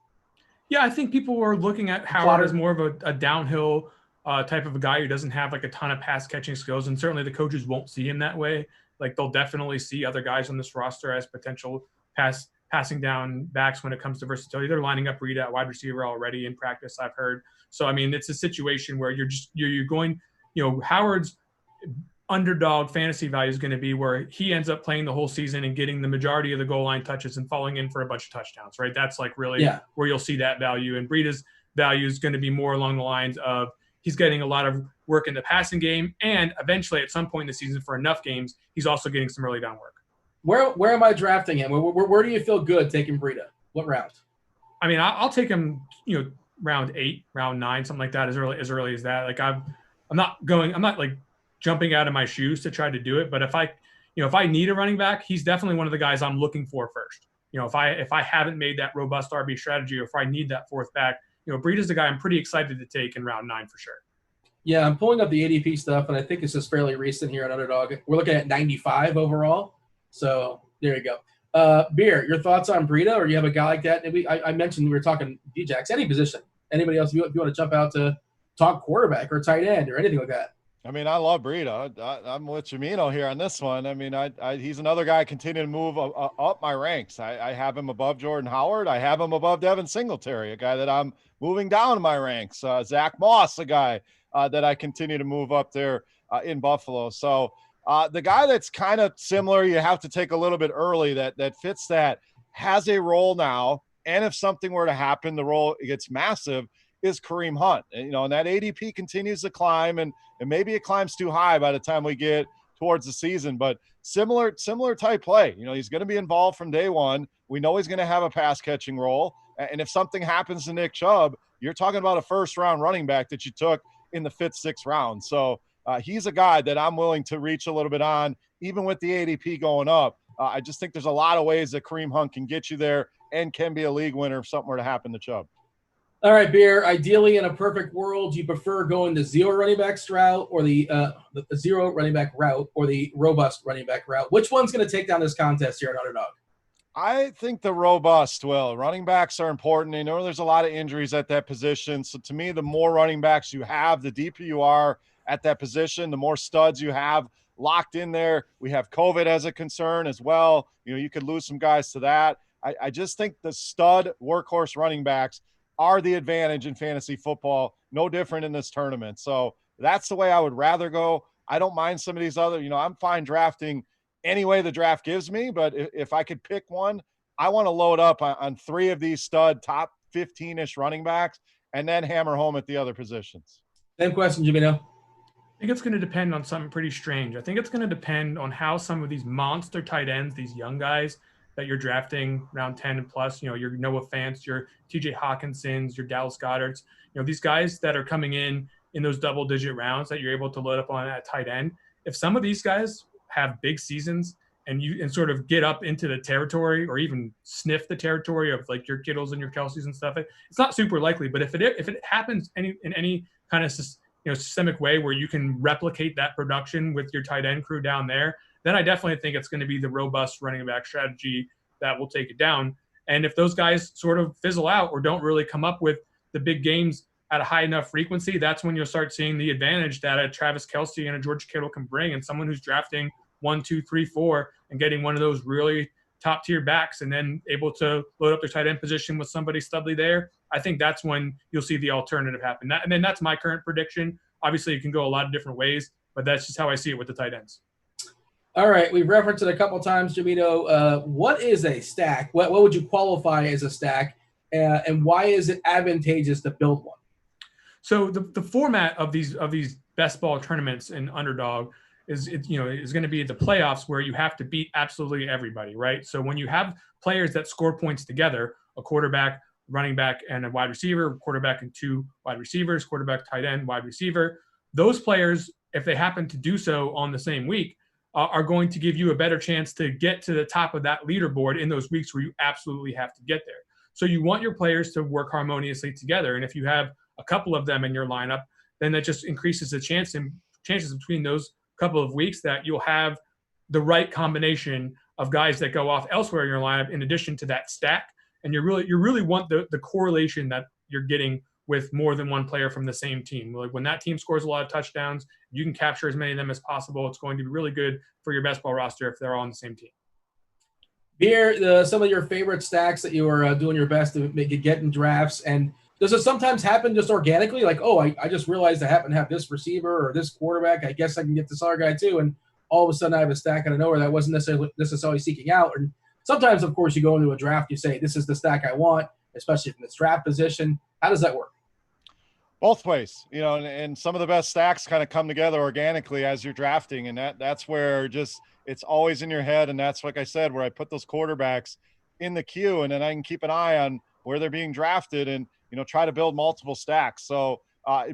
Yeah, I think people were looking at Howard as more of a downhill type of a guy who doesn't have like a ton of pass catching skills, and certainly the coaches won't see him that way. Like, they'll definitely see other guys on this roster as potential passing down backs when it comes to versatility. They're lining up Breida at wide receiver already in practice, I've heard. So, I mean, it's a situation where you're going, Howard's underdog fantasy value is going to be where he ends up playing the whole season and getting the majority of the goal line touches and falling in for a bunch of touchdowns, right? That's like really where you'll see that value. And Breida's value is going to be more along the lines of he's getting a lot of work in the passing game, and eventually at some point in the season for enough games, he's also getting some early down work. Where am I drafting him? Where do you feel good taking Breida? What round? I mean, I'll take him, round 8, round 9, something like that, as early as that. Like, I'm not like jumping out of my shoes to try to do it, but if I need a running back, he's definitely one of the guys I'm looking for first. If I haven't made that robust RB strategy, or if I need that fourth back, Breida's the guy I'm pretty excited to take in round 9 for sure. Yeah, I'm pulling up the ADP stuff, and I think this is fairly recent here on Underdog. We're looking at 95 overall. So there you go. Beer, your thoughts on Breida, or you have a guy like that? Maybe I mentioned we were talking D-Jacks, any position. Anybody else, if you want to jump out to talk quarterback or tight end or anything like that? I mean, I love Breida. I'm with Jimino here on this one. I mean, he's another guy continuing to move up my ranks. I have him above Jordan Howard. I have him above Devin Singletary, a guy that I'm moving down in my ranks. Zack Moss, a guy that I continue to move up there in Buffalo. So the guy that's kind of similar, you have to take a little bit early that fits that, has a role now, And if something were to happen, the role gets massive, is Kareem Hunt. And, and that ADP continues to climb, and maybe it climbs too high by the time we get towards the season, but similar type play. He's going to be involved from day one. We know he's going to have a pass catching role. And if something happens to Nick Chubb, you're talking about a first round running back that you took in the 5th, 6th round. So he's a guy that I'm willing to reach a little bit on, even with the ADP going up. I just think there's a lot of ways that Kareem Hunt can get you there and can be a league winner if something were to happen to Chubb. All right, Beer. Ideally, in a perfect world, do you prefer going the zero running backs route or the zero running back route or the robust running back route? Which one's going to take down this contest here at Underdog? I think the robust will. Running backs are important. There's a lot of injuries at that position. So to me, the more running backs you have, the deeper you are at that position, the more studs you have locked in there. We have COVID as a concern as well. You could lose some guys to that. I just think the stud workhorse running backs are the advantage in fantasy football, no different in this tournament. So that's the way I would rather go. I don't mind some of these other, I'm fine drafting any way the draft gives me, but if I could pick one, I want to load up on 3 of these stud top 15-ish running backs and then hammer home at the other positions. Same question, Jimino. I think it's going to depend on something pretty strange. I think it's going to depend on how some of these monster tight ends, these young guys that you're drafting around 10 and plus, your Noah Fants, your TJ Hawkinsons, your Dallas Goederts, these guys that are coming in those double-digit rounds that you're able to load up on at tight end. If some of these guys have big seasons and sort of get up into the territory or even sniff the territory of like your Kittles and your Kelseys and stuff, it's not super likely. But if it happens in any kind of systemic way where you can replicate that production with your tight end crew down there, then I definitely think it's going to be the robust running back strategy that will take it down. And if those guys sort of fizzle out or don't really come up with the big games at a high enough frequency, that's when you'll start seeing the advantage that a Travis Kelce and a George Kittle can bring, and someone who's drafting 1, 2, 3, 4 and getting one of those really top tier backs and then able to load up their tight end position with somebody studly there. I think that's when you'll see the alternative happen. And then that's my current prediction. Obviously, it can go a lot of different ways, but that's just how I see it with the tight ends. All right, we've referenced it a couple times, Jamino. What is a stack? What would you qualify as a stack, and why is it advantageous to build one? So the format of these best ball tournaments in Underdog is going to be the playoffs where you have to beat absolutely everybody, right? So when you have players that score points together, a quarterback, running back, and a wide receiver, quarterback and 2 wide receivers, quarterback, tight end, wide receiver, those players, if they happen to do so on the same week, are going to give you a better chance to get to the top of that leaderboard in those weeks where you absolutely have to get there. So you want your players to work harmoniously together. And if you have a couple of them in your lineup, then that just increases the chances between those couple of weeks that you'll have the right combination of guys that go off elsewhere in your lineup in addition to that stack. And you really want the correlation that you're getting with more than one player from the same team. Like when that team scores a lot of touchdowns, you can capture as many of them as possible. It's going to be really good for your best ball roster if they're all on the same team. Beer, some of your favorite stacks that you are doing your best to make it get in drafts, and does it sometimes happen just organically? Like, oh, I just realized I happen to have this receiver or this quarterback. I guess I can get this other guy too. And all of a sudden I have a stack out of nowhere that wasn't necessarily seeking out. And sometimes, of course, you go into a draft, you say, this is the stack I want, especially from this draft position. How does that work? Both ways, and some of the best stacks kind of come together organically as you're drafting. And that's where just it's always in your head. And that's, like I said, where I put those quarterbacks in the queue, and then I can keep an eye on where they're being drafted and, try to build multiple stacks. So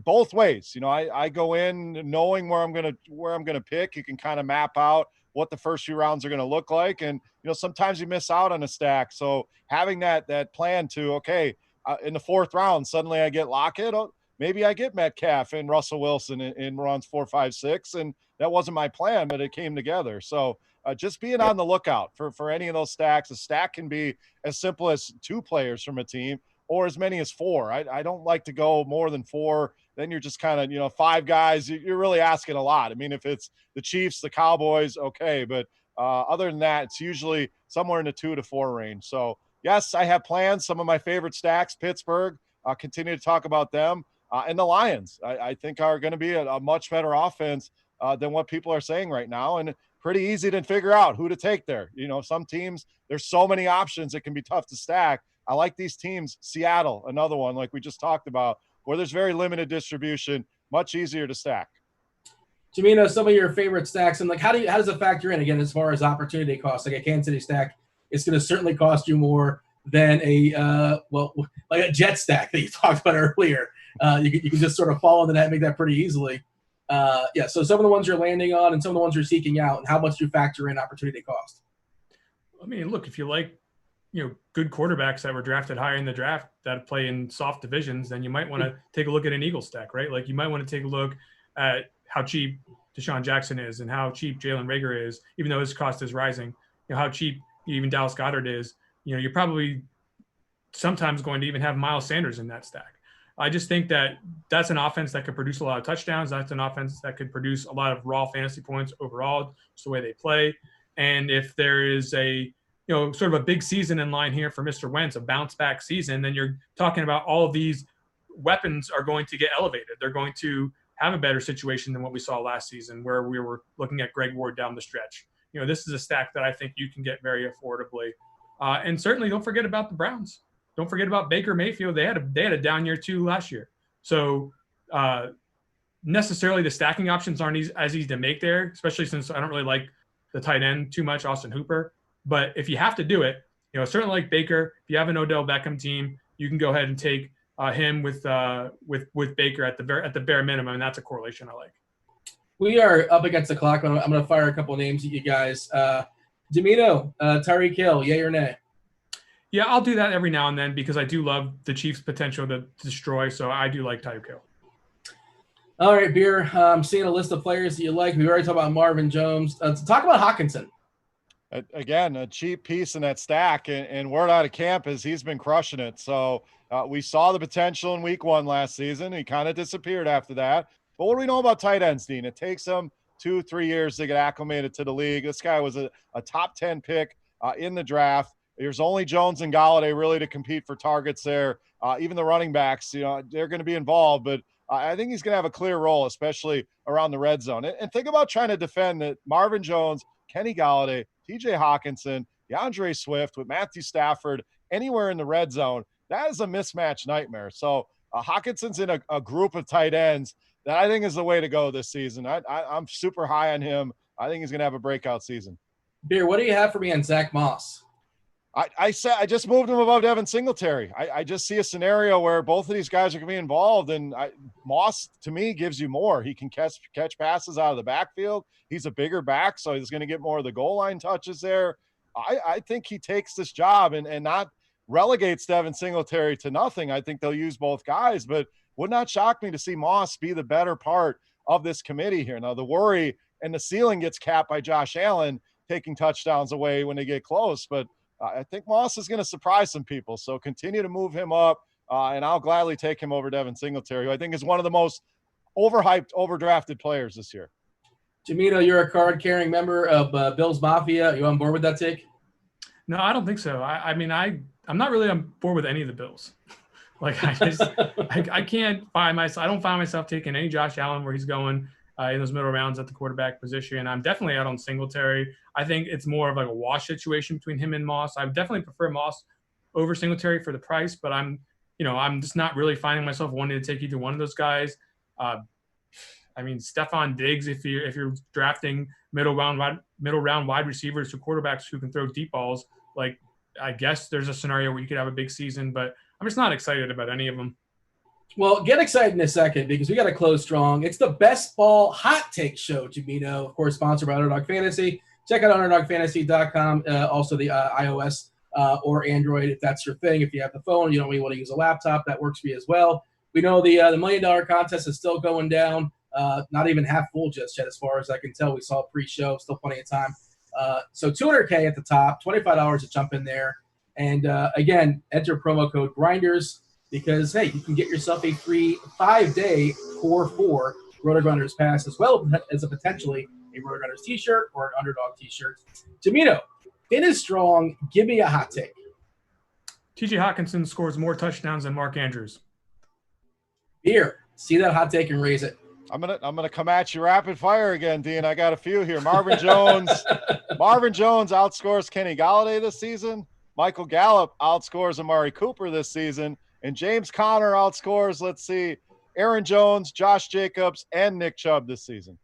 both ways, I go in knowing where I'm going to pick. You can kind of map out what the first few rounds are going to look like. And, sometimes you miss out on a stack. So having that plan to, okay, in the 4th round, suddenly I get Lockett. Maybe I get Metcalf and Russell Wilson in rounds 4, 5, 6. And that wasn't my plan, but it came together. So just being on the lookout for any of those stacks. A stack can be as simple as 2 players from a team or as many as 4. I don't like to go more than 4. Then you're just kind of, 5 guys. You're really asking a lot. I mean, if it's the Chiefs, the Cowboys, okay. But other than that, it's usually somewhere in the 2 to 4 range. So, yes, I have plans. Some of my favorite stacks, Pittsburgh, I'll continue to talk about them. And the Lions, I think, are going to be a much better offense than what people are saying right now. And pretty easy to figure out who to take there. Some teams, there's so many options, it can be tough to stack. I like these teams. Seattle, another one like we just talked about, where there's very limited distribution, much easier to stack. Jamino, some of your favorite stacks, and like how does it factor in again as far as opportunity cost? Like a Kansas City stack, it's going to certainly cost you more than like a Jet stack that you talked about earlier. You can just sort of fall into that and make that pretty easily. So some of the ones you're landing on and some of the ones you're seeking out, and how much you factor in opportunity cost. I mean, look, if you like, good quarterbacks that were drafted higher in the draft that play in soft divisions, then you might want to take a look at an Eagle stack, right? Like you might want to take a look at how cheap Desean Jackson is and how cheap Jalen Reagor is, even though his cost is rising. How cheap even Dallas Goedert is. You're probably sometimes going to even have Miles Sanders in that stack. I just think that that's an offense that could produce a lot of touchdowns. That's an offense that could produce a lot of raw fantasy points overall, just the way they play. And if there is a sort of a big season in line here for Mr. Wentz, a bounce back season, then you're talking about all of these weapons are going to get elevated. They're going to have a better situation than what we saw last season, where we were looking at Greg Ward down the stretch. This is a stack that I think you can get very affordably. And certainly don't forget about the Browns. Don't forget about Baker Mayfield. They had a down year too last year. So necessarily the stacking options aren't as easy to make there, especially since I don't really like the tight end too much, Austin Hooper. But if you have to do it, certainly like Baker, if you have an Odell Beckham team, you can go ahead and take him with Baker at the bare minimum, and that's a correlation I like. We are up against the clock. I'm going to fire a couple of names at you guys. Domino, Tyreek Hill, yay or nay? Yeah, I'll do that every now and then because I do love the Chiefs' potential to destroy. So I do like Tyreek Hill. All right, Beer. I'm seeing a list of players that you like. We already talked about Marvin Jones. Talk about Hockenson. Again, a cheap piece in that stack, and word out of camp is he's been crushing it. So we saw the potential in week 1 last season. He kind of disappeared after that. But what do we know about tight ends, Dean? It takes them 2-3 years to get acclimated to the league. This guy was a top 10 pick in the draft. There's only Jones and Galladay really to compete for targets there. Even the running backs, they're going to be involved. But I think he's going to have a clear role, especially around the red zone. And think about trying to defend that Marvin Jones, Kenny Galladay, TJ Hockenson, DeAndre Swift with Matthew Stafford anywhere in the red zone. That is a mismatch nightmare. So Hawkinson's in a group of tight ends that I think is the way to go this season. I'm super high on him. I think he's going to have a breakout season. Beer, what do you have for me on Zack Moss? I just moved him above Devin Singletary. I just see a scenario where both of these guys are going to be involved, and Moss, to me, gives you more. He can catch passes out of the backfield. He's a bigger back, so he's going to get more of the goal line touches there. I think he takes this job and not relegates Devin Singletary to nothing. I think they'll use both guys, but would not shock me to see Moss be the better part of this committee here. Now, the worry and the ceiling gets capped by Josh Allen taking touchdowns away when they get close, but I think Moss is going to surprise some people. So continue to move him up, and I'll gladly take him over Devin Singletary, who I think is one of the most overhyped, overdrafted players this year. Jamino, you're a card-carrying member of Bill's Mafia. Are you on board with that take? No, I don't think so. I'm not really on board with any of the Bills. Like I can't find myself. I don't find myself taking any Josh Allen where he's going in those middle rounds at the quarterback position. I'm definitely out on Singletary. I think it's more of like a wash situation between him and Moss. I definitely prefer Moss over Singletary for the price, but I'm just not really finding myself wanting to take either one of those guys. Stephon Diggs, if you're drafting middle round wide receivers to quarterbacks who can throw deep balls, like I guess there's a scenario where you could have a big season, but I'm just not excited about any of them. Well, get excited in a second because we got to close strong. It's the Best Ball Hot Take Show, Jamino, of course, sponsored by Underdog Fantasy. Check out underdogfantasy.com, also the iOS or Android if that's your thing. If you have the phone, you don't really want to use a laptop, that works for you as well. We know the $1 million contest is still going down, not even half full just yet as far as I can tell. We saw pre-show, still plenty of time. So $200K at the top, $25 to jump in there. And, again, enter promo code GRINDERS because, hey, you can get yourself a free 5-day Core 4 RotoGrinders pass as well as a potentially a RotoGrinders t-shirt or an Underdog t-shirt. Jamino, finish strong. Give me a hot take. TJ Hockenson scores more touchdowns than Mark Andrews. Here, see that hot take and raise it. I'm gonna come at you rapid fire again, Dean. I got a few here. Marvin Jones outscores Kenny Galladay this season. Michael Gallup outscores Amari Cooper this season, and James Conner outscores, let's see, Aaron Jones, Josh Jacobs, and Nick Chubb this season.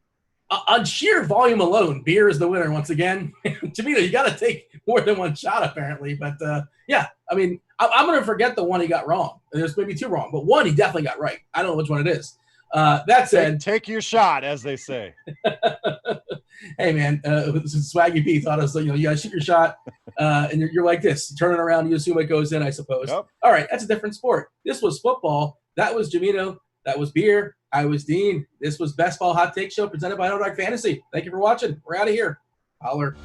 On sheer volume alone, Beer is the winner once again. Jamino, you got to take more than one shot apparently. But yeah, I mean, I'm going to forget the one he got wrong. There's maybe two wrong, but one he definitely got right. I don't know which one it is. That said, take your shot, as they say. Hey man, Swaggy P thought us, you got to shoot your shot, and you're like this, turning around, you assume what goes in, I suppose. Yep. All right, that's a different sport. This was football. That was Jamino. That was Beer. I was Dean. This was Best Ball Hot Take Show presented by Underdog Fantasy. Thank you for watching. We're out of here. Holler.